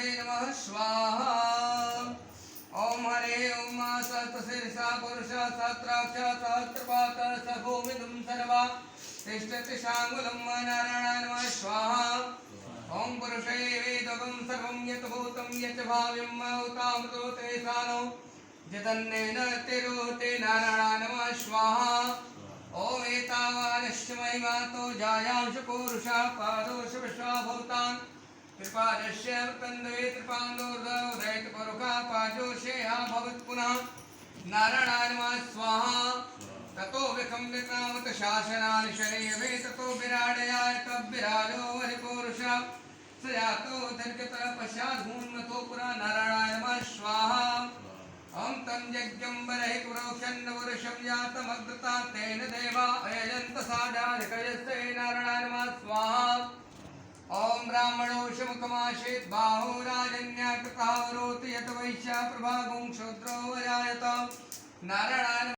पुरुषे नमः स्वाहा। ओम हरे ओम सहस्रशीर्षा पुरुष सहस्राक्ष सहस्रपात सभूमिदुं सर्वा तिष्ठति शाङ्गुलं नारायणाय नमः स्वाहा। ओम पुरुषे वेदकं सर्वं यत् भूतं यत् भाव्यं उतामृतो ते सानो जतन्नेन तिरोते नारायणाय नमः स्वाहा। ओम एतावानश्च महिमातो जायांश पुरुषः पादोष विश्वाभूतान् कृपादस्य तन्वे कृपान्दोर्दौदैत परुखा पाजोषेहा भवत् पुनः नारायणाय नमः स्वाहा। ततो विकम्पितावत शासनानि शरीरे ततो विराडयाय तद्विराजो हरिपुरुषः स यातो दर्गतः पश्चादून्मतो पुरा नारायणाय नमः स्वाहा। ओम तं यज्ञं बर्हि पुरोक्षन्नवरुषं यातमग्रता तेन देवा अयजन्त साधारिकयस्ते नारायणाय नमः स्वाहा। ओम ब्राह्मणोषमुखमाशेत् बाहुराजन्याकृतः रोति यत वैश्या प्रभागुं शूद्रो वजायत नारायणाय